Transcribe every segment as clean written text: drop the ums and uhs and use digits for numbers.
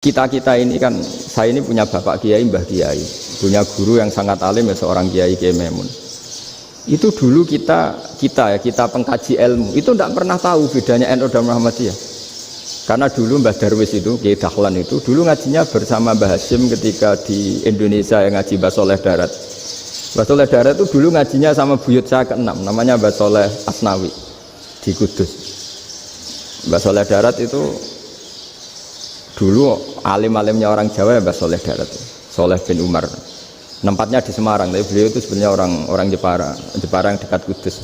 Kita ini kan, saya ini punya bapak kiai, mbah kiai, punya guru yang sangat alim ya, seorang kiai Kiai Maimun. Itu dulu kita pengkaji ilmu itu tidak pernah tahu bedanya NU dan Muhammadiyah. Karena dulu Mbah Darwis itu, Kiai Dahlan itu dulu ngajinya bersama Mbah Hasyim ketika di Indonesia yang ngaji Mbah Soleh Darat. Mbah Soleh Darat itu dulu ngajinya sama buyut saya ke-6, namanya Mbah Soleh Asnawi di Kudus. Mbah Soleh Darat itu dulu alim-alimnya orang Jawa ya Mbah Soleh Darat, Soleh bin Umar. Tempatnya di Semarang, tapi beliau itu sebenarnya orang Jepara yang dekat Kudus.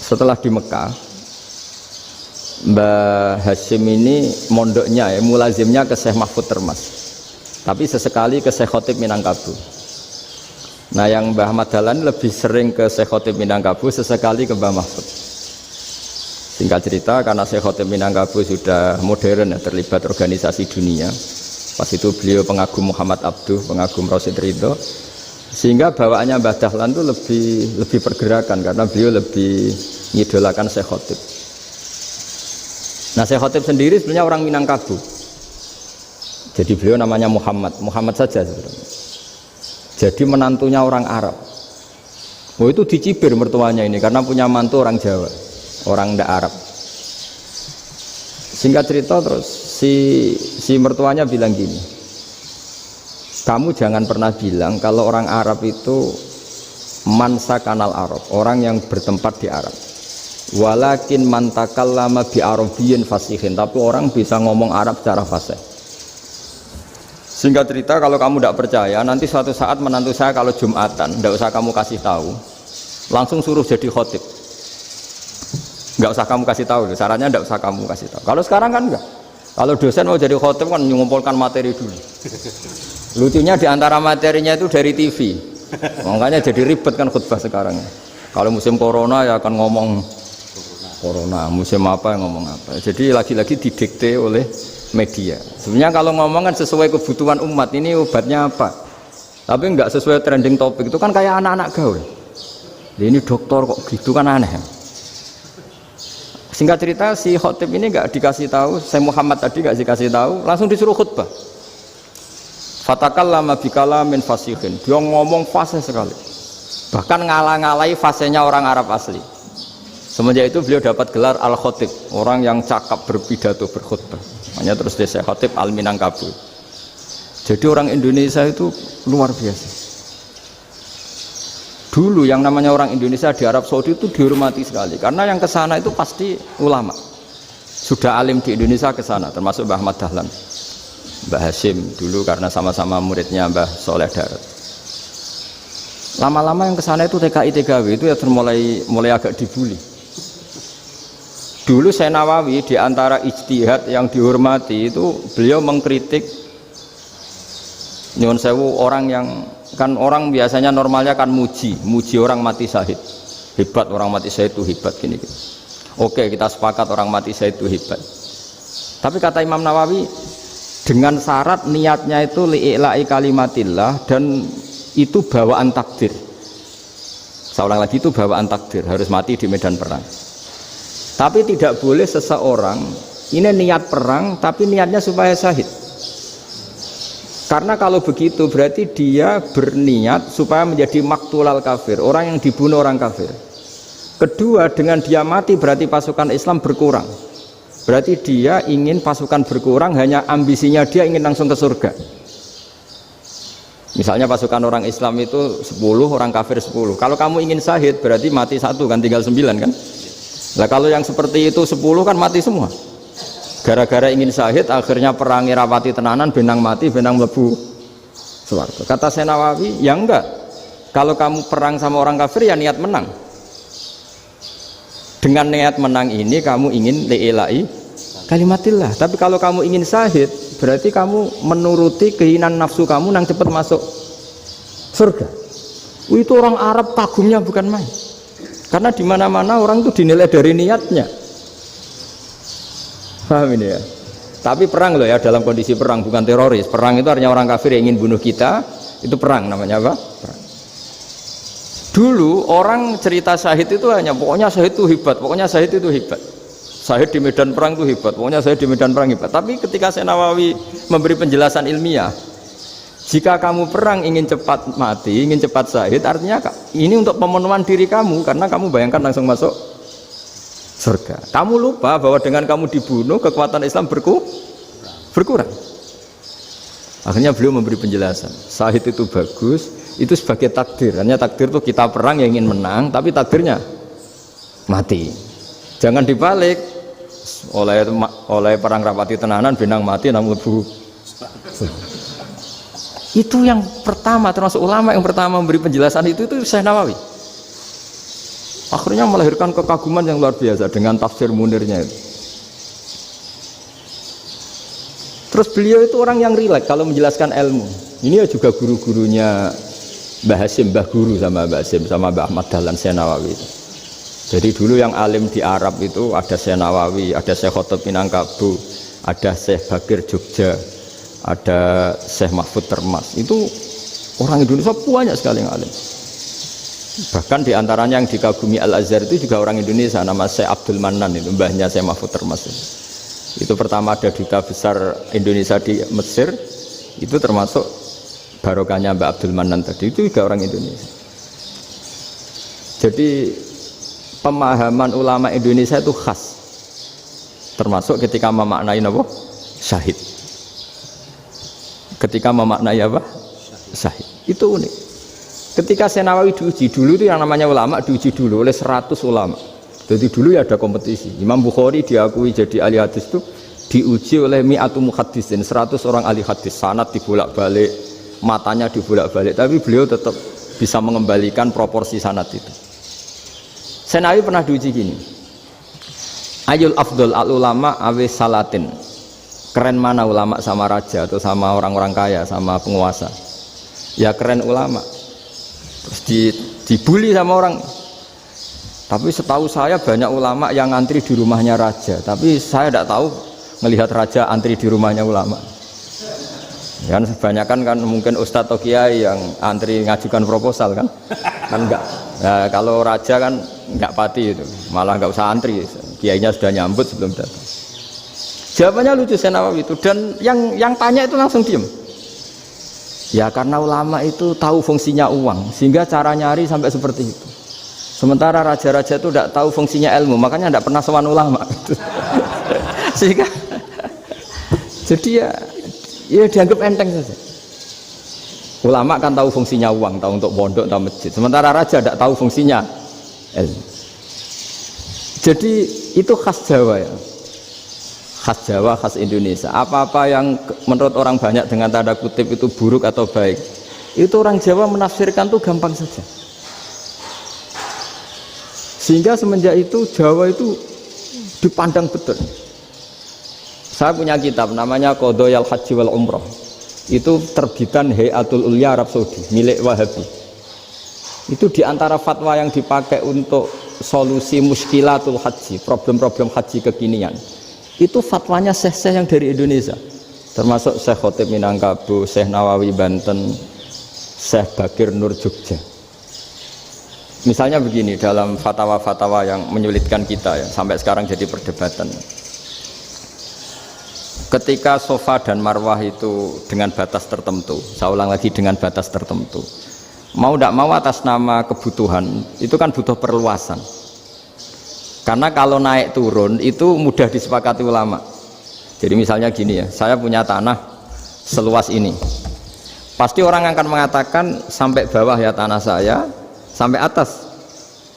Setelah di Mekah, Mbah Hasyim ini mondoknya ya, mulazimnya ke Syekh Mahfud Termas. Tapi sesekali ke Syekh Khotib Minangkabau. Nah yang Mbah Ahmad Dahlan lebih sering ke Syekh Khotib Minangkabau, sesekali ke Mbah Mahfud. Singkat cerita, karena Syekh Khotib Minangkabau sudah modern ya, terlibat organisasi dunia. Pas itu beliau pengagum Muhammad Abduh, pengagum Rasid Ridho, sehingga bawaannya Mbah Dahlan itu lebih pergerakan karena beliau lebih ngidolakan Syekh Khotib. Nah Syekh Khotib sendiri sebenarnya orang Minangkabau. Jadi beliau namanya Muhammad saja sebenarnya. Jadi menantunya orang Arab. Oh itu dicibir mertuanya ini karena punya mantu orang Jawa, orang ndak Arab. Singkat cerita terus si mertuanya bilang gini, kamu jangan pernah bilang kalau orang Arab itu mansa kanal Arab, orang yang bertempat di Arab. Walakin man takallama bi arabiyyin fasihin, tapi orang bisa ngomong Arab secara fasih. Singkat cerita, kalau kamu tidak percaya, nanti suatu saat menantu saya kalau Jumatan, tidak usah kamu kasih tahu, langsung suruh jadi khotib. Nggak usah kamu kasih tahu, sarannya nggak usah kamu kasih tahu. Kalau sekarang kan enggak. Kalau dosen mau jadi khotib kan mengumpulkan materi dulu. Lucunya diantara materinya itu dari TV. Makanya jadi ribet kan khutbah sekarang. Kalau musim corona ya akan ngomong corona, musim apa yang ngomong apa. Jadi lagi-lagi didikte oleh media. Sebenarnya kalau ngomong kan sesuai kebutuhan umat, ini obatnya apa. Tapi enggak sesuai trending topik, itu kan kayak anak-anak gaul. Ini dokter kok gitu kan aneh. Singkat cerita si khotib ini nggak dikasih tahu, saya Muhammad tadi nggak dikasih tahu, langsung disuruh khutbah. Fatakallama bikalamin fasihin, dia ngomong fasih sekali, bahkan ngalah-ngalahi fasihnya orang Arab asli. Semenjak itu beliau dapat gelar al khotib, orang yang cakap berpidato berkhutbah. Makanya terus dia khotib al Minangkabau. Jadi orang Indonesia itu luar biasa. Dulu yang namanya orang Indonesia di Arab Saudi itu dihormati sekali karena yang ke sana itu pasti ulama. Sudah alim di Indonesia ke sana, termasuk Mbah Ahmad Dahlan, Mbah Hasyim dulu karena sama-sama muridnya Mbah Soleh Darat. Lama-lama yang ke sana itu TKI TKW itu ya mulai agak dibully. Dulu Syekh Nawawi di antara ijtihad yang dihormati itu beliau mengkritik nyuwun sewu orang yang kan orang biasanya normalnya kan muji orang mati syahid, hebat orang mati syahid itu hebat gini. Oke kita sepakat orang mati syahid itu hebat. Tapi kata Imam Nawawi dengan syarat niatnya itu li'ila'i kalimatillah dan itu bawaan takdir. Saya ulang lagi, itu bawaan takdir, harus mati di medan perang. Tapi tidak boleh seseorang ini niat perang tapi niatnya supaya syahid. Karena kalau begitu berarti dia berniat supaya menjadi maktulal kafir, orang yang dibunuh orang kafir. Kedua, dengan dia mati berarti pasukan Islam berkurang. Berarti dia ingin pasukan berkurang, hanya ambisinya dia ingin langsung ke surga. Misalnya pasukan orang Islam itu 10, orang kafir 10. Kalau kamu ingin syahid berarti mati 1 kan, tinggal 9 kan. Nah kalau yang seperti itu 10 kan mati semua. Gara-gara ingin syahid akhirnya perangi rapati tenanan, benang mati, benang mlebu swarga. Kata Syekh Nawawi, ya enggak. Kalau kamu perang sama orang kafir ya niat menang. Dengan niat menang ini kamu ingin li'ila'i kalimatillah. Tapi kalau kamu ingin syahid berarti kamu menuruti keinginan nafsu kamu yang cepat masuk surga. Itu orang Arab kagumnya bukan main. Karena di mana-mana orang itu dinilai dari niatnya. Paham ini ya? Tapi perang loh ya, dalam kondisi perang, bukan teroris. Perang itu artinya orang kafir yang ingin bunuh kita, itu perang namanya apa? Perang. Dulu orang cerita syahid itu hanya pokoknya syahid itu hebat, pokoknya syahid itu hebat. Syahid di medan perang itu hebat, pokoknya saya di medan perang hebat. Tapi ketika Syekh Nawawi memberi penjelasan ilmiah, jika kamu perang ingin cepat mati, ingin cepat syahid, artinya ini untuk pemenuhan diri kamu, karena kamu bayangkan langsung masuk surga. Kamu lupa bahwa dengan kamu dibunuh, kekuatan Islam berkurang. Akhirnya beliau memberi penjelasan, syahid itu bagus, itu sebagai takdir. Hanya takdir itu kita perang yang ingin menang, tapi takdirnya mati. Jangan dibalik, oleh perang rapati tenanan benang mati namun lebu. Itu yang pertama, termasuk ulama yang pertama memberi penjelasan itu Syekh Nawawi. Akhirnya melahirkan kekaguman yang luar biasa dengan tafsir Munirnya itu. Terus beliau itu orang yang rileks kalau menjelaskan ilmu. Ini ya juga guru-gurunya Mbah Hasim, Mbah Guru sama Mbah Hasim sama Mbah Ahmad Dahlan Syekh Nawawi itu. Jadi dulu yang alim di Arab itu ada Syekh Nawawi, ada Syekh Khotib Minangkabau, ada Syekh Bakir Jogja, ada Syekh Mahfud Termas. Itu orang Indonesia banyak sekali yang alim. Bahkan diantaranya yang dikagumi Al-Azhar itu juga orang Indonesia, nama Syekh Abdul Manan, itu mbahnya Syekh Mahfud Termas. Itu pertama ada duta besar Indonesia di Mesir, itu termasuk barokahnya Mbak Abdul Manan tadi, itu juga orang Indonesia. Jadi pemahaman ulama Indonesia itu khas, termasuk ketika memaknai apa? Syahid. Ketika memaknai apa? Syahid. Itu unik. Ketika Syekh Nawawi diuji dulu itu yang namanya ulama diuji dulu oleh 100 ulama. Jadi dulu ya ada kompetisi. Imam Bukhari diakui jadi ahli hadis itu diuji oleh mi'atu muhaddisin, 100 orang ahli hadis, sanad dibolak-balik, matanya dibolak-balik, tapi beliau tetap bisa mengembalikan proporsi sanad itu. Syekh Nawawi pernah diuji gini, ayul afdol al ulama awis salatin, keren mana ulama sama raja atau sama orang-orang kaya sama penguasa? Ya keren ulama. Terus dibully sama orang. Tapi setahu saya banyak ulama yang antri di rumahnya raja, tapi saya tidak tahu melihat raja antri di rumahnya ulama. Kan kebanyakan kan mungkin ustadz atau kiai yang antri ngajukan proposal kan enggak. Nah, kalau raja kan enggak pati itu, malah enggak usah antri, kiainya sudah nyambut sebelum datang. Jawabannya lucu Syekh Nawawi itu, dan yang tanya itu langsung diem. Ya karena ulama itu tahu fungsinya uang, sehingga cara nyari sampai seperti itu. Sementara raja-raja itu tidak tahu fungsinya ilmu, makanya tidak pernah sowan ulama. Sehingga jadi ya dianggap enteng saja. Ulama kan tahu fungsinya uang, tahu untuk pondok, tahu masjid. Sementara raja tidak tahu fungsinya ilmu. Jadi itu khas Jawa ya. Khas Jawa, khas Indonesia. Apa-apa yang menurut orang banyak dengan tanda kutip itu buruk atau baik, itu orang Jawa menafsirkan tuh gampang saja. Sehingga semenjak itu Jawa itu dipandang betul. Saya punya kitab namanya Qadhayal Haji wal Umrah. Itu terbitan Hayatul Ulya Arab Saudi, milik Wahabi. Itu diantara fatwa yang dipakai untuk solusi muskilatul haji, problem-problem haji kekinian. Itu fatwanya syekh-syekh yang dari Indonesia. Termasuk Syekh Khotib Minangkabau, Syekh Nawawi Banten, Syekh Bakir Nur Jogja. Misalnya begini, dalam fatwa-fatwa yang menyulitkan kita ya, sampai sekarang jadi perdebatan. Ketika Sofa dan Marwah itu dengan batas tertentu, saya ulang lagi dengan batas tertentu, mau tidak mau atas nama kebutuhan, itu kan butuh perluasan. Karena kalau naik turun itu mudah disepakati ulama. Jadi misalnya gini ya, saya punya tanah seluas ini, pasti orang akan mengatakan sampai bawah ya tanah saya, sampai atas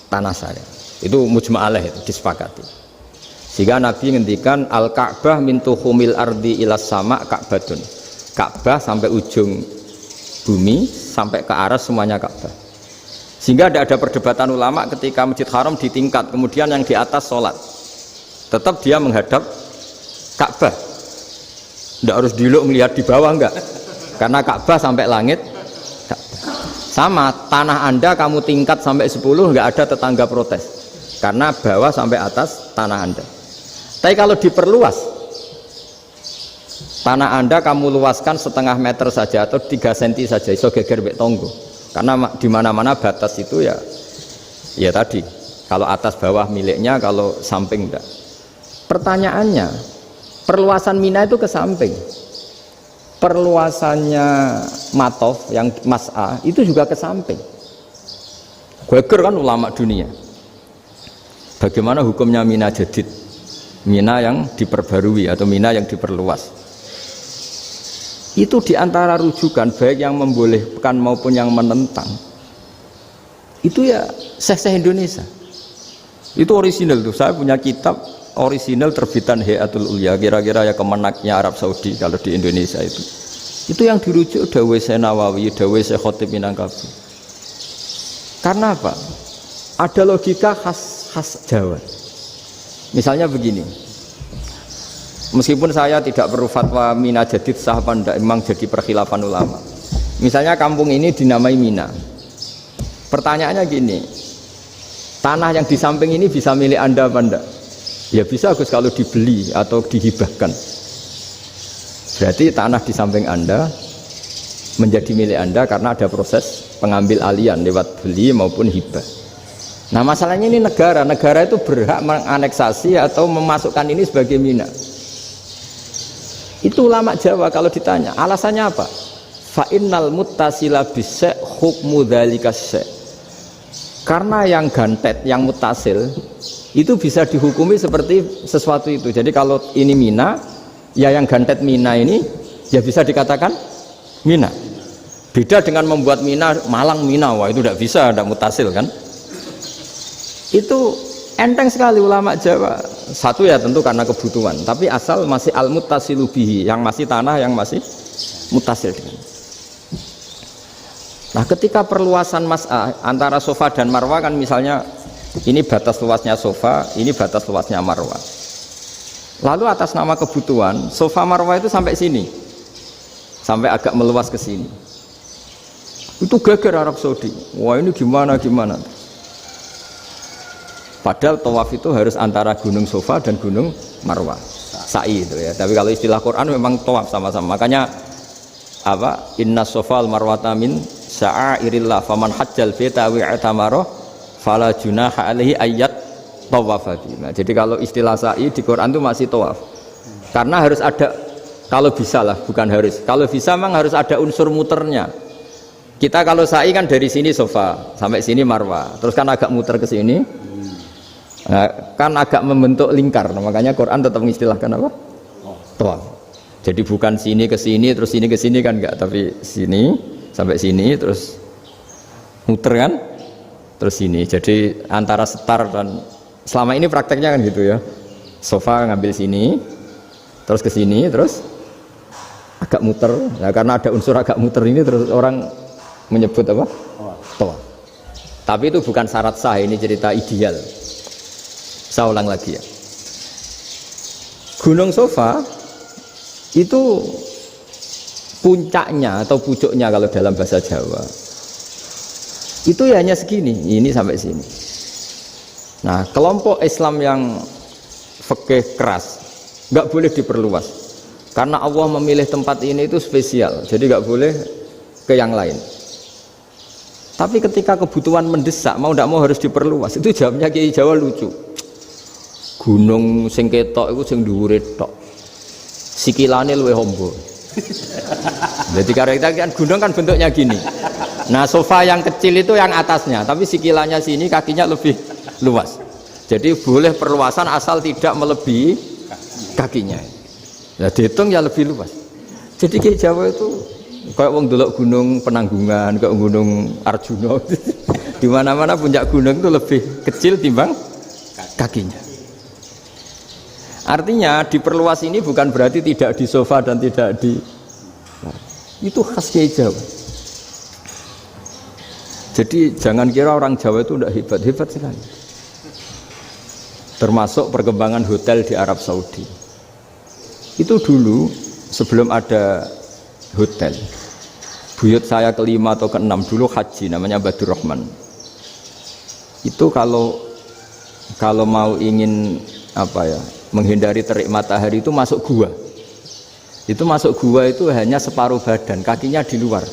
tanah saya. Itu mujma' alaih, disepakati. Sehingga Nabi ngendikan al-Ka'bah min tuhumil ardi ilas sama Ka'batun. Ka'bah sampai ujung bumi sampai ke aras semuanya Ka'bah. Sehingga tidak ada perdebatan ulama ketika Masjid Haram di tingkat, kemudian yang di atas sholat, tetap dia menghadap Ka'bah. Tidak harus diluk melihat di bawah, enggak. Karena Ka'bah sampai langit. Sama, tanah Anda kamu tingkat sampai 10, enggak ada tetangga protes. Karena bawah sampai atas tanah Anda. Tapi kalau diperluas, tanah Anda kamu luaskan setengah meter saja atau 3 cm saja, iso geger mek tonggo. Karena di mana-mana batas itu ya tadi, kalau atas bawah miliknya, kalau samping enggak. pertanyaannya, perluasan Mina itu ke samping. Perluasannya Matof yang Mas'a itu juga ke samping. Geger kan ulama dunia. Bagaimana hukumnya Mina Jadid? Mina yang diperbarui atau Mina yang diperluas. Itu diantara rujukan baik yang membolehkan maupun yang menentang. Itu ya Syekh Indonesia. Itu orisinal tuh. Saya punya kitab orisinal terbitan Hayatul Ulya, kira-kira ya kemenaknya Arab Saudi kalau di Indonesia itu yang dirujuk Dawai Syekh Nawawi, Dawai Syekh Khotib Minangkabau. Karena apa? Ada logika khas Jawa. Misalnya begini, meskipun saya tidak perlu fatwa Mina Jadid sah apa enggak, memang jadi perkhilafan ulama. Misalnya kampung ini dinamai Mina, pertanyaannya gini, tanah yang di samping ini bisa milik Anda apa enggak? Ya bisa Gus kalau dibeli atau dihibahkan. Berarti tanah di samping Anda menjadi milik Anda karena ada proses pengambil alian lewat beli maupun hibah. Nah masalahnya ini negara itu berhak menganeksasi atau memasukkan ini sebagai Mina. Itu ulama Jawa kalau ditanya alasannya apa? Fa innal muttasila bis hukmu dzalika syai'. Karena yang gantet, yang mutasil itu bisa dihukumi seperti sesuatu itu. Jadi kalau ini Mina, ya yang gantet Mina ini ya bisa dikatakan Mina. Beda dengan membuat Mina Malang Mina, wah itu tidak bisa, tidak mutasil kan. Itu enteng sekali ulama Jawa. Satu ya tentu karena kebutuhan, tapi asal masih al-muttasilu bihi, yang masih tanah yang masih mutasil dengan. Nah ketika perluasan Mas'ah antara Sofa dan Marwa kan misalnya ini batas luasnya Sofa, ini batas luasnya Marwa. Lalu atas nama kebutuhan Sofa Marwa itu sampai sini, sampai agak meluas ke sini. Itu geger Arab Saudi. Wah ini gimana? Padahal tawaf itu harus antara Gunung Sofa dan Gunung Marwa, sa'i itu ya. Tapi kalau istilah Quran memang tawaf sama-sama. Makanya apa? Inna Sofa al-Marwata min sya'airillah faman hajjal baita wa i'tamara fala junaha alaihi ayat tawafabi. Nah, jadi kalau istilah sa'i di Quran itu masih tawaf. Karena harus ada, kalau bisa lah, bukan harus. Kalau bisa memang harus ada unsur muternya. Kita kalau sa'i kan dari sini Sofa sampai sini Marwa, terus kan agak muter ke sini. Nah, kan agak membentuk lingkar. Nah, makanya Quran tetap mengistilahkan apa? Tawaf. Jadi bukan sini ke sini terus sini ke sini kan enggak, tapi sini sampai sini terus muter kan? Terus sini. Jadi antara setar dan selama ini prakteknya kan gitu ya. Sofa ngambil sini, terus ke sini, terus agak muter. Nah, karena ada unsur agak muter ini terus orang menyebut apa? Tawaf. Tapi itu bukan syarat sah, ini cerita ideal. Saya ulang lagi ya. Gunung Sofa itu puncaknya atau pucuknya kalau dalam bahasa Jawa itu ya hanya segini, ini sampai sini. Nah kelompok Islam yang fikih keras nggak boleh diperluas karena Allah memilih tempat ini itu spesial, jadi nggak boleh ke yang lain. Tapi ketika kebutuhan mendesak mau tidak mau harus diperluas, itu jawabnya Kiai Jawa lucu. Gunung sing ketok itu sing dhuwure tok, sikilane luwih hombo. Jadi karena kan gunung kan bentuknya gini. Nah Sofa yang kecil itu yang atasnya, tapi sikilannya sini kakinya lebih luas. Jadi boleh perluasan asal tidak melebihi kakinya. Nah dihitung ya lebih luas. Jadi Kiai Jawa itu kayak wong delok gunung Penanggungan, kayak gunung Arjuna. Di mana-mana puncak gunung itu lebih kecil timbang kakinya. Artinya diperluas ini bukan berarti tidak di Sofa dan tidak di, nah, itu khas Kiai Jawa. Jadi jangan kira orang Jawa itu tidak hebat sekali. Termasuk perkembangan hotel di Arab Saudi. Itu dulu sebelum ada hotel, buyut saya kelima atau keenam dulu haji, namanya Badur Rahman. Itu kalau mau ingin apa ya, menghindari terik matahari itu masuk gua. Itu masuk gua itu hanya separuh badan, kakinya di luar.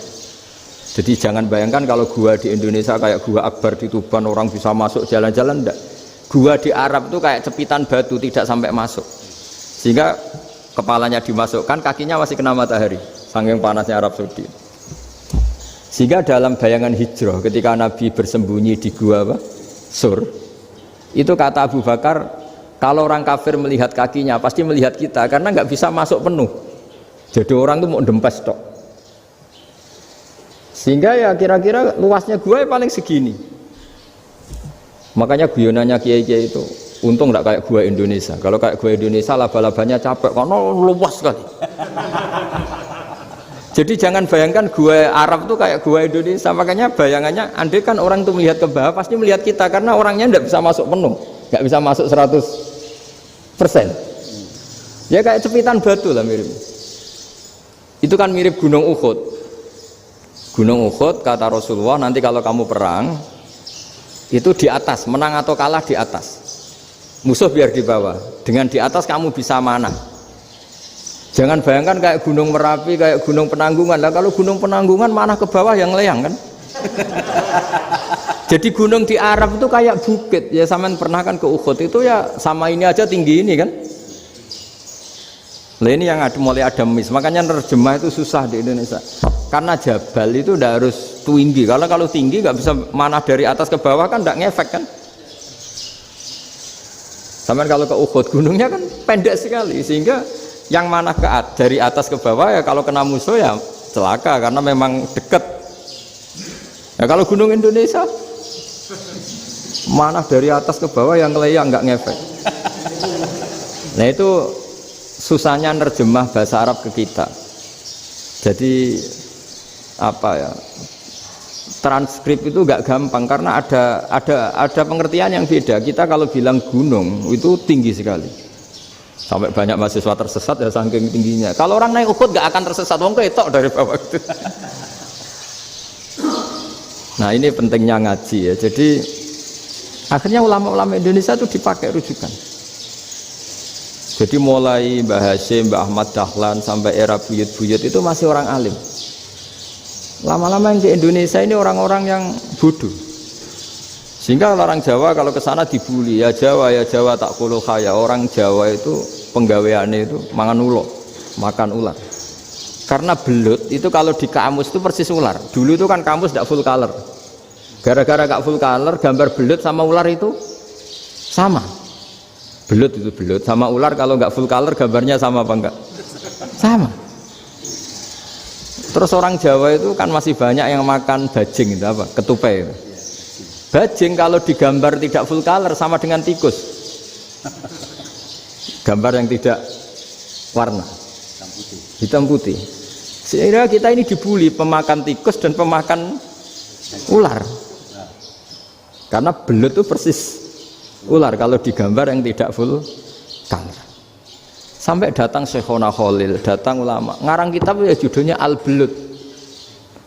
Jadi jangan bayangkan kalau gua di Indonesia kayak gua Akbar di Tuban orang bisa masuk jalan-jalan, enggak. Gua di Arab itu kayak cepitan batu, tidak sampai masuk. Sehingga kepalanya dimasukkan, kakinya masih kena matahari, saking panasnya Arab Saudi. Sehingga dalam bayangan hijrah ketika Nabi bersembunyi di gua Sur, itu kata Abu Bakar, kalau orang kafir melihat kakinya pasti melihat kita karena nggak bisa masuk penuh. Jadi orang itu mau dempes tok. Sehingga ya kira-kira luasnya gua paling segini. Makanya guyonannya kiai-kiai itu untung nggak kayak gua Indonesia. Kalau kayak gua Indonesia laba-labanya capek karena luas sekali. Jadi jangan bayangkan gua Arab tuh kayak gua Indonesia. Makanya bayangannya andai kan orang tuh melihat ke bawah pasti melihat kita karena orangnya nggak bisa masuk penuh, nggak bisa masuk 100%. Ya kayak cepitan batu lah mirip. Itu kan mirip Gunung Uhud. Gunung Uhud kata Rasulullah, nanti kalau kamu perang itu di atas, menang atau kalah di atas. Musuh biar di bawah. Dengan di atas kamu bisa manah. Jangan bayangkan kayak Gunung Merapi, kayak Gunung Penanggungan. Lah kalau Gunung Penanggungan mana ke bawah yang leyang kan? Jadi gunung di Arab itu kayak bukit. Ya sampean pernah kan ke Uhud itu ya sama ini aja tinggi ini kan? Lah ini yang mulai ada mis. Makanya nerjemah itu susah di Indonesia. Karena jabal itu udah harus tinggi. Kalau tinggi nggak bisa manah dari atas ke bawah kan nggak ngefek kan? Sampean kalau ke Uhud gunungnya kan pendek sekali sehingga yang mana dari atas ke bawah ya kalau kena musuh ya celaka karena memang dekat. Ya kalau gunung Indonesia mana dari atas ke bawah yang ngeleyang nggak ngefek. Nah itu susahnya nerjemah bahasa Arab ke kita. Jadi apa ya? Transkrip itu nggak gampang karena ada pengertian yang beda. Kita kalau bilang gunung itu tinggi sekali. Sampai banyak mahasiswa tersesat ya saking tingginya. Kalau orang naik Uhud gak akan tersesat, wong ketok dari bawah itu. Nah ini pentingnya ngaji ya. Jadi akhirnya ulama-ulama Indonesia itu dipakai rujukan. Jadi mulai Mbah Hasyim, Mbah Ahmad Dahlan sampai era buyut-buyut itu masih orang alim. Lama-lama yang di Indonesia ini orang-orang yang bodoh. Sehingga orang Jawa kalau ke sana dibully, ya Jawa tak kuluh kaya. Orang Jawa itu penggaweannya itu mangan ulo, makan ular. Karena belut itu kalau di kamus itu persis ular. Dulu itu kan kamus tidak full color. Gara-gara gak full color, gambar belut sama ular itu sama. Belut itu belut sama ular kalau nggak full color gambarnya sama apa enggak? Sama. Terus orang Jawa itu kan masih banyak yang makan bajing itu apa? Ketupai itu. Bajing kalau digambar tidak full color sama dengan tikus. Gambar yang tidak warna hitam putih. Sehingga kita ini dibully pemakan tikus dan pemakan ular. Karena belut itu persis ular kalau digambar yang tidak full color. Sampai datang Syekhona Khalil, datang ulama. Ngarang kitab ya judulnya Al-Belut.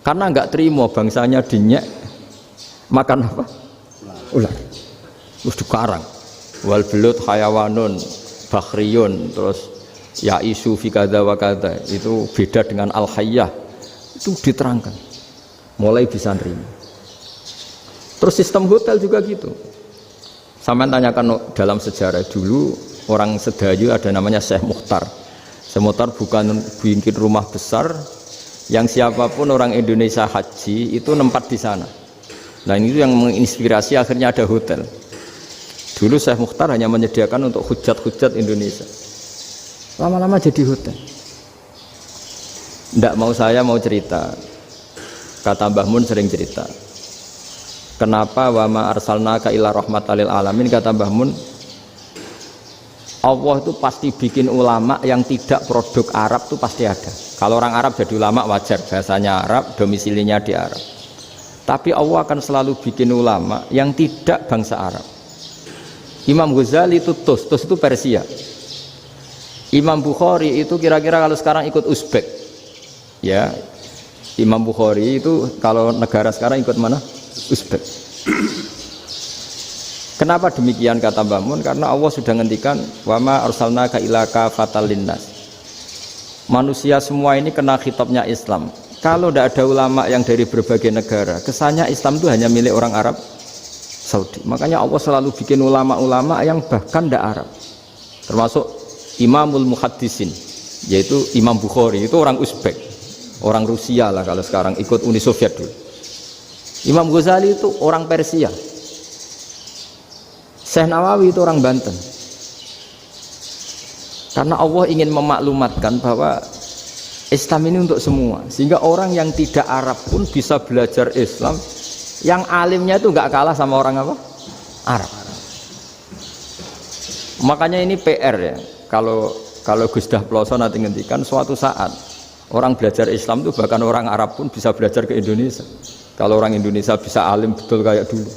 Karena nggak terima bangsanya dinyek makan apa? Ular. Terus dikarang. Wal belut hayawanun bakhriyun, terus ya isu fi kadza wa kadza. Itu beda dengan al hayyah. Itu diterangkan. Mulai bisa nerima. Terus sistem hotel juga gitu. Sampai tanyakan dalam sejarah dulu orang Sedayu ada namanya Syekh Mukhtar. Syekh Mukhtar bukan bikin rumah besar yang siapapun orang Indonesia haji itu nempat di sana. Nah ini yang menginspirasi akhirnya ada hotel. Dulu Syekh Mukhtar hanya menyediakan untuk hujat-hujat Indonesia. Lama-lama jadi hotel. Nggak mau saya mau cerita. Kata Mbah Mun sering cerita. Kenapa wa ma arsalnaka illa rahmatan lil alamin, kata Mbah Mun. Allah itu pasti bikin ulama yang tidak produk Arab itu pasti ada. Kalau orang Arab jadi ulama wajar, bahasanya Arab, domisilinya di Arab. Tapi Allah akan selalu bikin ulama yang tidak bangsa Arab. Imam Ghazali itu Tus itu Persia. Imam Bukhari itu kira-kira kalau sekarang ikut Uzbek. Ya, Imam Bukhari itu kalau negara sekarang ikut mana? Uzbek. Kenapa demikian kata Mbah Mun? Karena Allah sudah ngendikan wa ma arsalnaka illa kafatan linnas. Manusia semua ini kena khitabnya Islam. Kalau tidak ada ulama yang dari berbagai negara, kesannya Islam itu hanya milik orang Arab Saudi. Makanya Allah selalu bikin ulama-ulama yang bahkan tidak Arab. Termasuk Imamul Muhaddisin, yaitu Imam Bukhari, itu orang Uzbek, orang Rusia lah kalau sekarang, ikut Uni Soviet dulu. Imam Ghazali itu orang Persia. Syekh Nawawi itu orang Banten. Karena Allah ingin memaklumatkan bahwa Islam ini untuk semua, sehingga orang yang tidak Arab pun bisa belajar Islam. Yang alimnya itu nggak kalah sama orang apa? Arab. Makanya ini PR ya. Kalau Gus Dah Ploso nanti ngendikan suatu saat orang belajar Islam itu bahkan orang Arab pun bisa belajar ke Indonesia. Kalau orang Indonesia bisa alim betul kayak dulu.